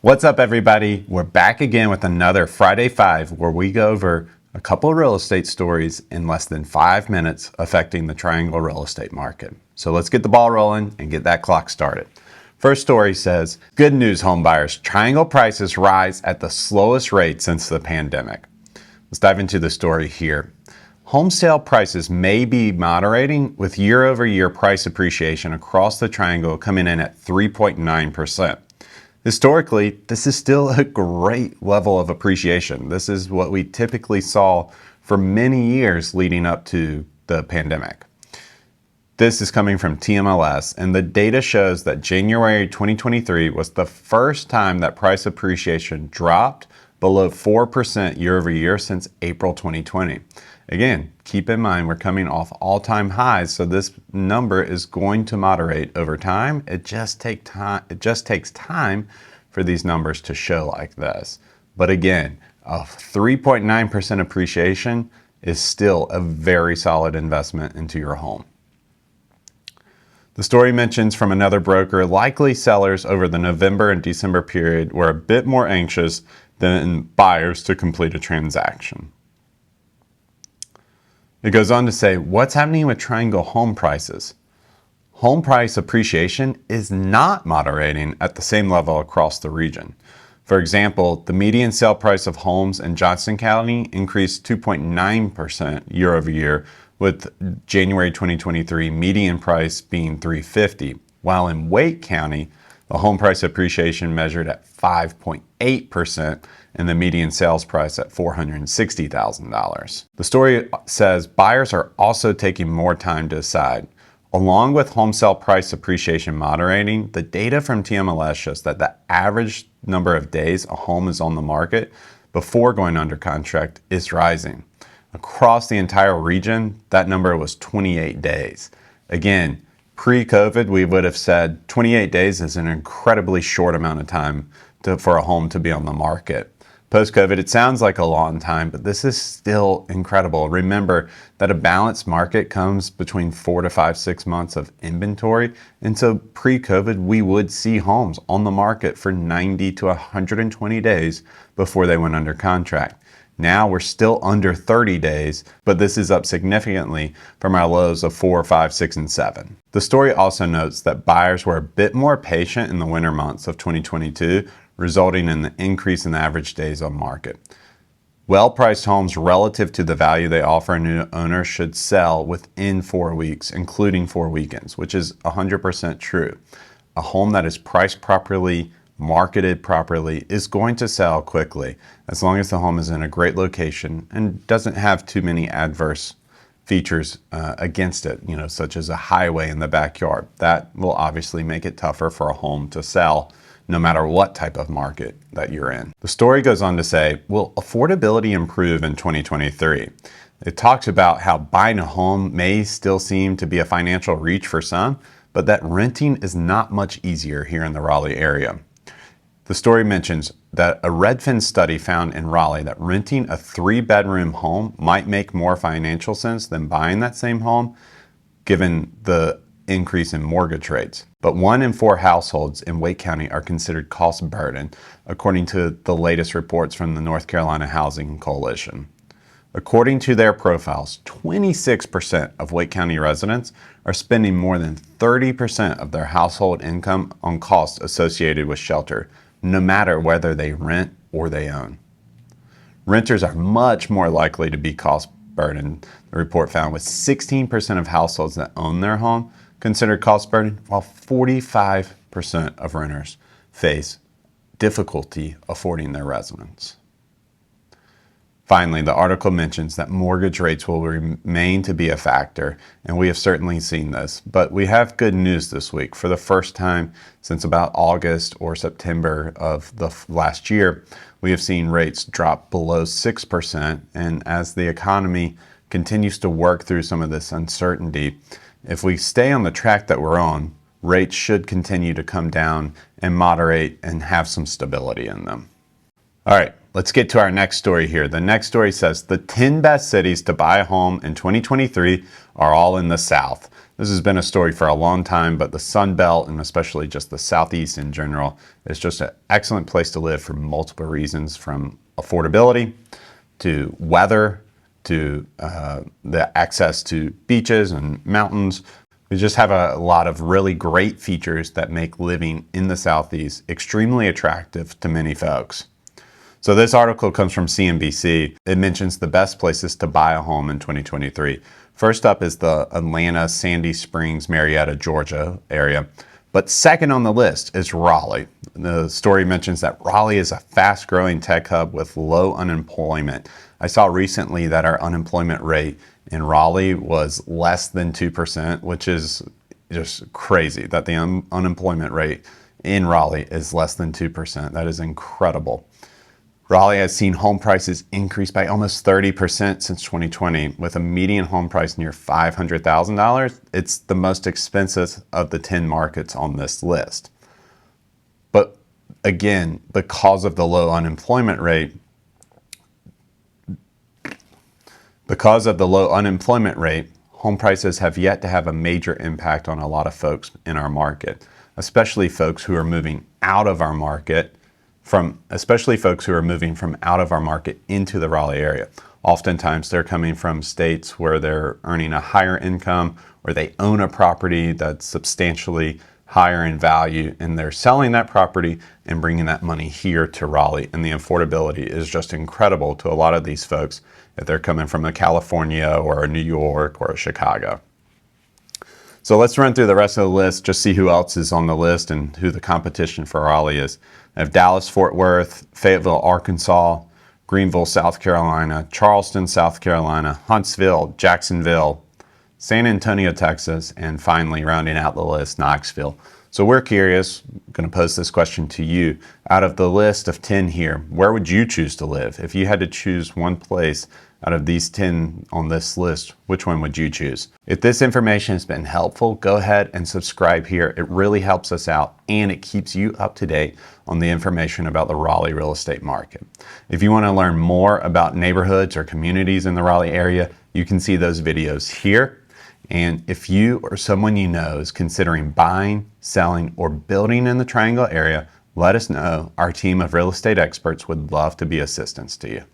What's up, everybody? We're back again with another Friday 5 where we go over a couple of real estate stories in less than 5 minutes affecting the Triangle real estate market. So let's get the ball rolling and get that clock started. First story says, good news home buyers, Triangle prices rise at the slowest rate since the pandemic. Let's dive into the story here. Home sale prices may be moderating with year-over-year price appreciation across the Triangle coming in at 3.9%. Historically, this is still a great level of appreciation. This is what we typically saw for many years leading up to the pandemic. This is coming from TMLS, and the data shows that January 2023 was the first time that price appreciation dropped below 4% year over year since April 2020. Again, keep in mind we're coming off all-time highs, so this number is going to moderate over time. It just takes time for these numbers to show like this. But again, a 3.9% appreciation is still a very solid investment into your home. The story mentions from another broker, likely sellers over the November and December period were a bit more anxious than buyers to complete a transaction. It goes on to say, what's happening with Triangle home prices? Home price appreciation is not moderating at the same level across the region. For example, the median sale price of homes in Johnson County increased 2.9% year over year, with January 2023 median price being $350, while in Wake County, the home price appreciation measured at 5.8% and the median sales price at $460,000. The story says buyers are also taking more time to decide. Along with home sale price appreciation moderating, the data from TMLS shows that the average number of days a home is on the market before going under contract is rising. Across the entire region, that number was 28 days. Again, pre-COVID, we would have said 28 days is an incredibly short amount of time for a home to be on the market. Post-COVID, it sounds like a long time, but this is still incredible. Remember that a balanced market comes between 4 to 5, 6 months of inventory. And so pre-COVID, we would see homes on the market for 90 to 120 days before they went under contract. Now we're still under 30 days, but this is up significantly from our lows of 4, 5, 6, and 7. The story also notes that buyers were a bit more patient in the winter months of 2022, resulting in the increase in the average days on market. Well-priced homes relative to the value they offer a new owner should sell within 4 weeks, including 4 weekends, which is 100% true. A home that is priced properly, marketed properly, is going to sell quickly as long as the home is in a great location and doesn't have too many adverse features against it, such as a highway in the backyard. That will obviously make it tougher for a home to sell no matter what type of market that you're in. The story goes on to say, will affordability improve in 2023? It talks about how buying a home may still seem to be a financial reach for some, but that renting is not much easier here in the Raleigh area. The story mentions that a Redfin study found in Raleigh that renting a 3-bedroom home might make more financial sense than buying that same home, given the increase in mortgage rates. But 1 in 4 households in Wake County are considered cost burden, according to the latest reports from the North Carolina Housing Coalition. According to their profiles, 26% of Wake County residents are spending more than 30% of their household income on costs associated with shelter, no matter whether they rent or they own. Renters are much more likely to be cost burdened, the report found, with 16% of households that own their home considered cost burden, while 45% of renters face difficulty affording their residence. Finally, the article mentions that mortgage rates will remain to be a factor, and we have certainly seen this. But we have good news this week. For the first time since about August or September of the last year, we have seen rates drop below 6%. And as the economy continues to work through some of this uncertainty, if we stay on the track that we're on, rates should continue to come down and moderate and have some stability in them. All right. let's get to our next story here. The next story says the 10 best cities to buy a home in 2023 are all in the South. This has been a story for a long time, but the Sun Belt, and especially just the Southeast in general, is just an excellent place to live for multiple reasons, from affordability to weather to the access to beaches and mountains. We just have a lot of really great features that make living in the Southeast extremely attractive to many folks. So this article comes from CNBC. It mentions the best places to buy a home in 2023. First up is the Atlanta, Sandy Springs, Marietta, Georgia area. But second on the list is Raleigh. The story mentions that Raleigh is a fast-growing tech hub with low unemployment. I saw recently that our unemployment rate in Raleigh was less than 2%, which is just crazy that the unemployment rate in Raleigh is less than 2%. That is incredible. Raleigh has seen home prices increase by almost 30% since 2020, with a median home price near $500,000. It's the most expensive of the 10 markets on this list. But again, because of the low unemployment rate, home prices have yet to have a major impact on a lot of folks in our market, especially folks who are moving out of our market from out of our market into the Raleigh area. Oftentimes they're coming from states where they're earning a higher income, or they own a property that's substantially higher in value, and they're selling that property and bringing that money here to Raleigh. And the affordability is just incredible to a lot of these folks if they're coming from a California or a New York or a Chicago. So let's run through the rest of the list, just see who else is on the list and who the competition for Raleigh is. I have Dallas, Fort Worth, Fayetteville, Arkansas, Greenville, South Carolina, Charleston, South Carolina, Huntsville, Jacksonville, San Antonio, Texas, and finally, rounding out the list, Knoxville. So we're curious, I'm going to pose this question to you. Out of the list of 10 here, where would you choose to live? If you had to choose one place out of these 10 on this list, which one would you choose? If this information has been helpful, go ahead and subscribe here. It really helps us out, and it keeps you up to date on the information about the Raleigh real estate market. If you want to learn more about neighborhoods or communities in the Raleigh area, you can see those videos here. And if you or someone you know is considering buying, selling, or building in the Triangle area, let us know. Our team of real estate experts would love to be assistance to you.